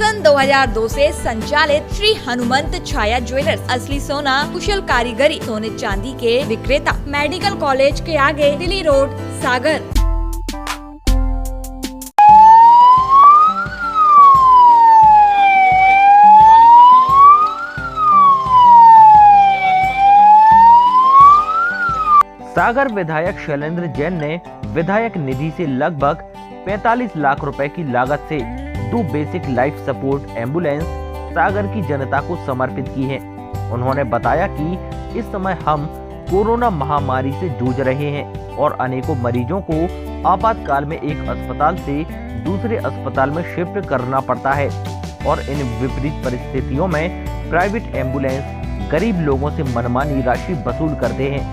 सन 2002 से संचालित श्री हनुमंत छाया ज्वेलर्स, असली सोना, कुशल कारीगरी, सोने चांदी के विक्रेता, मेडिकल कॉलेज के आगे, दिल्ली रोड, सागर। सागर विधायक शैलेंद्र जैन ने विधायक निधि से लगभग 45 लाख रुपए की लागत से 2 बेसिक लाइफ सपोर्ट एम्बुलेंस सागर की जनता को समर्पित की है। उन्होंने बताया कि इस समय हम कोरोना महामारी से जूझ रहे हैं और अनेकों मरीजों को आपातकाल में एक अस्पताल से दूसरे अस्पताल में शिफ्ट करना पड़ता है और इन विपरीत परिस्थितियों में प्राइवेट एम्बुलेंस गरीब लोगों से मनमानी राशि वसूल करते हैं।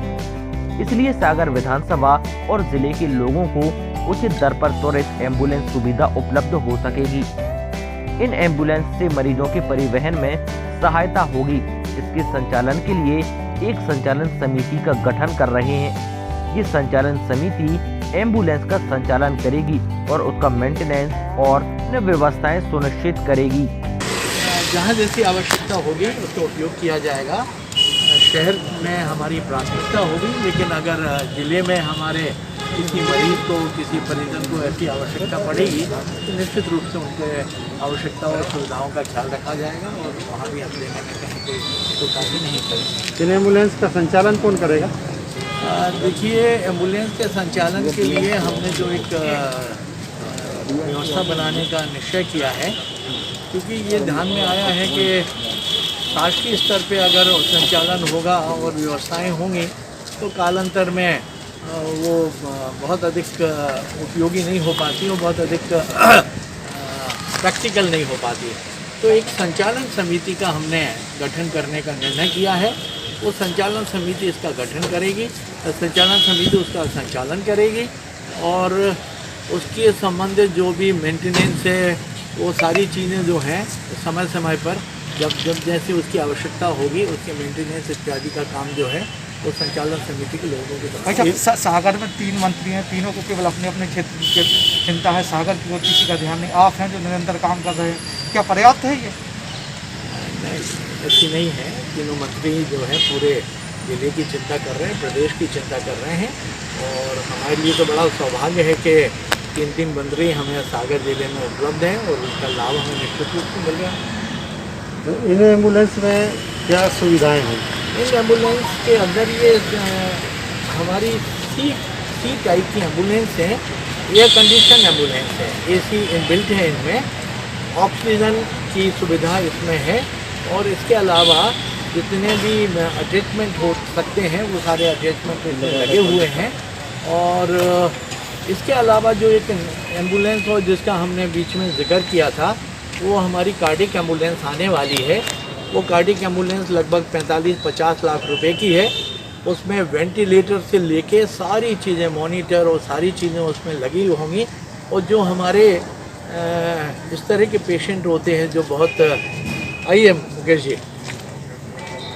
इसलिए सागर विधानसभा और जिले के लोगों को उचित दर पर त्वरित एम्बुलेंस सुविधा उपलब्ध हो सकेगी। इन एम्बुलेंस से मरीजों के परिवहन में सहायता होगी। इसके संचालन के लिए एक संचालन समिति का गठन कर रहे हैं। ये संचालन समिति एम्बुलेंस का संचालन करेगी और उसका मेंटेनेंस और व्यवस्थाएं सुनिश्चित करेगी। जहाँ जैसी आवश्यकता होगी उसका उपयोग किया जाएगा। शहर में हमारी प्राथमिकता होगी, लेकिन अगर ज़िले में हमारे किसी मरीज को, किसी परिजन को ऐसी आवश्यकता पड़ेगी तो निश्चित रूप से उनके आवश्यकता और सुविधाओं का ख्याल रखा जाएगा और वहाँ भी हम लेने में कहीं कोई कोताही नहीं करेंगे। इन एम्बुलेंस का संचालन कौन करेगा? देखिए, एम्बुलेंस के संचालन के लिए हमने जो एक व्यवस्था बनाने का निश्चय किया है, क्योंकि ये ध्यान में आया है कि राष्ट्रीय स्तर पे अगर संचालन होगा और व्यवस्थाएं होंगी तो कालांतर में वो बहुत अधिक उपयोगी नहीं हो पाती और बहुत अधिक प्रैक्टिकल नहीं हो पाती। तो एक संचालन समिति का हमने गठन करने का निर्णय किया है। वो संचालन समिति इसका गठन करेगी, संचालन समिति उसका संचालन करेगी और उसके संबंधित जो भी मेंटेनेंस है, वो सारी चीज़ें जो हैं समय समय पर जब जैसे उसकी आवश्यकता होगी उसके मेंटेनेंस इत्यादि का काम जो है वो संचालन समिति के लोगों के द्वारा। अच्छा, सागर में 3 मंत्री हैं, तीनों को केवल अपने अपने क्षेत्र की चिंता है, सागर की ओर किसी का ध्यान नहीं। आप हैं जो निरंतर काम कर रहे हैं, क्या पर्याप्त है ये? नहीं, ऐसी नहीं है। तीनों मंत्री जो है पूरे जिले की चिंता कर रहे हैं, प्रदेश की चिंता कर रहे हैं और हमारे लिए तो बड़ा सौभाग्य है कि 3 मंत्री हमें सागर जिले में उपलब्ध हैं और उनका लाभ हमें निश्चित रूप से मिल रहा है। इन एम्बुलेंस में क्या सुविधाएं हैं? इन एम्बुलेंस के अंदर ये हमारी सी टाइप की एम्बुलेंस है, एयर कंडीशन एम्बुलेंस है, एसी इनबिल्ट है इनमें, ऑक्सीजन की सुविधा इसमें है और इसके अलावा जितने भी अटैचमेंट हो सकते हैं वो सारे अटैचमेंट इसमें लगे हुए हैं। और इसके अलावा जो एक एम्बुलेंस हो जिसका हमने बीच में जिक्र किया था, वो हमारी कार्डिक एम्बुलेंस आने वाली है। वो कार्डिक एम्बुलेंस लगभग 45-50 लाख रुपए की है। उसमें वेंटिलेटर से लेके सारी चीज़ें, मॉनिटर और सारी चीज़ें उसमें लगी होंगी और जो हमारे इस तरह के पेशेंट होते हैं जो बहुत आइए मुकेश जी,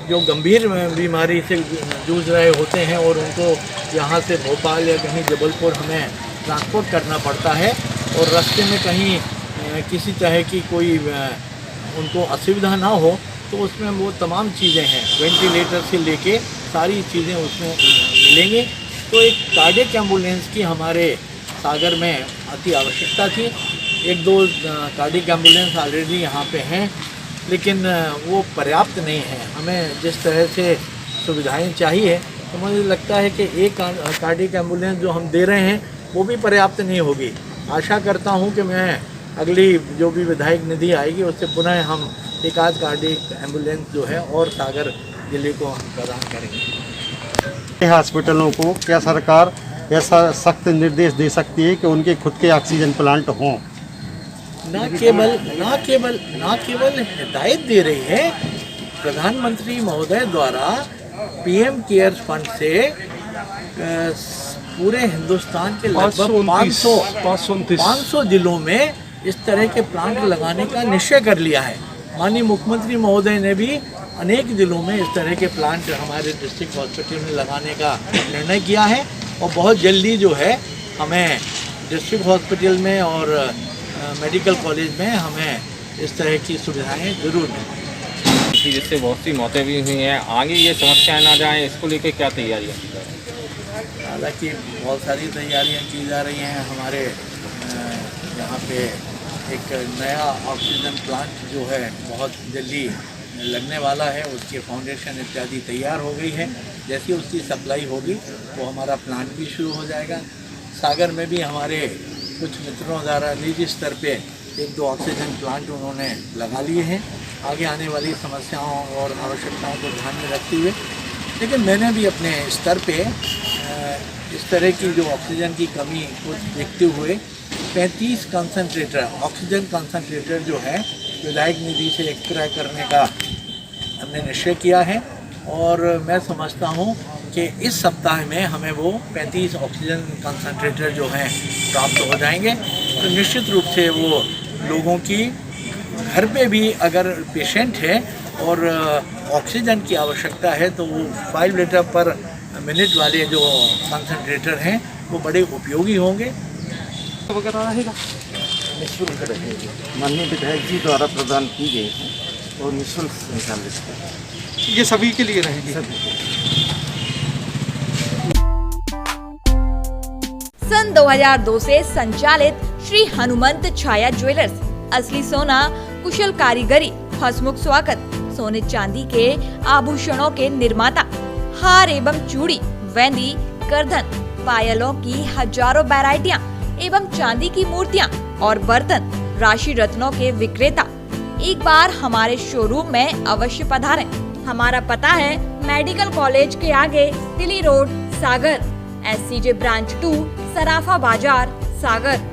जो गंभीर बीमारी से जूझ रहे होते हैं और उनको यहाँ से भोपाल या कहीं जबलपुर हमें ट्रांसपोर्ट करना पड़ता है और रास्ते में कहीं किसी तरह की कोई उनको असुविधा ना हो, तो उसमें वो तमाम चीज़ें हैं, वेंटिलेटर से लेके सारी चीज़ें उसमें मिलेंगी। तो एक कार्डियक एम्बुलेंस की हमारे सागर में अति आवश्यकता थी। 1-2 कार्डियक एम्बुलेंस ऑलरेडी यहाँ पे हैं, लेकिन वो पर्याप्त नहीं है। हमें जिस तरह से सुविधाएं चाहिए, तो मुझे लगता है कि एक कार्डियक एम्बुलेंस जो हम दे रहे हैं वो भी पर्याप्त नहीं होगी। आशा करता हूँ कि मैं अगली जो भी विधायक निधि आएगी उससे पुनः हम एक आध कार्डियक एम्बुलेंस जो है और सागर जिले को हम प्रदान करेंगे। हॉस्पिटलों को क्या सरकार ऐसा सख्त निर्देश दे सकती है कि उनके खुद के ऑक्सीजन प्लांट हों? ना केवल हिदायत दे रही है, प्रधानमंत्री महोदय द्वारा पीएम केयर्स फंड से पूरे हिंदुस्तान के लगभग 500 जिलों में इस तरह के प्लांट लगाने का निश्चय कर लिया है। माननीय मुख्यमंत्री महोदय ने भी अनेक जिलों में इस तरह के प्लांट हमारे डिस्ट्रिक्ट हॉस्पिटल में लगाने का निर्णय किया है और बहुत जल्दी जो है हमें डिस्ट्रिक्ट हॉस्पिटल में और मेडिकल कॉलेज में हमें इस तरह की सुविधाएं ज़रूर मिलें। जिससे बहुत सी मौतें भी हुई हैं, आगे ये समस्याएं ना जाएं, इसको लेकर क्या तैयारियां की जा रही हैं? हालांकि बहुत सारी तैयारियां की जा रही हैं। हमारे यहाँ पे एक नया ऑक्सीजन प्लांट जो है बहुत जल्दी लगने वाला है, उसकी फाउंडेशन इत्यादि तैयार हो गई है। जैसी उसकी सप्लाई होगी वो हमारा प्लांट भी शुरू हो जाएगा। सागर में भी हमारे कुछ मित्रों द्वारा निजी स्तर पे 1-2 ऑक्सीजन प्लांट उन्होंने लगा लिए हैं, आगे आने वाली समस्याओं और आवश्यकताओं को ध्यान में रखते हुए। लेकिन मैंने भी अपने स्तर पे इस तरह की जो ऑक्सीजन की कमी को देखते हुए 35 कंसंट्रेटर ऑक्सीजन कंसंट्रेटर जो है विधायक निधि से क्रय करने का हमने निश्चय किया है, और मैं समझता हूँ कि इस सप्ताह में हमें वो 35 ऑक्सीजन कंसंट्रेटर जो हैं प्राप्त हो जाएंगे। तो निश्चित रूप से वो लोगों की घर पे भी अगर पेशेंट है और ऑक्सीजन की आवश्यकता है तो वो 5 लीटर पर मिनट वाले जो कंसंट्रेटर हैं वो बड़े उपयोगी होंगे। वगैरह रहेगा निःशुल्क रहेगी, माननीय विधायक जी द्वारा प्रदान की गई है और निःशुल्क संचालित है। ये सभी के लिए रहेगी। सन 2002 से संचालित श्री हनुमंत छाया ज्वेलर्स असली सोना, कुशल कारीगरी, हंसमुख स्वागत, सोने चांदी के आभूषणों के निर्माता, हार एवं चूड़ी, वेंदी, करधन, पायलों की हजारों वैरायटियां एवं चांदी की मूर्तियां और बर्तन, राशि रत्नों के विक्रेता। एक बार हमारे शोरूम में अवश्य पधारें। हमारा पता है मेडिकल कॉलेज के आगे, दिल्ली रोड, सागर, SCJ ब्रांच 2, सराफा बाजार, सागर।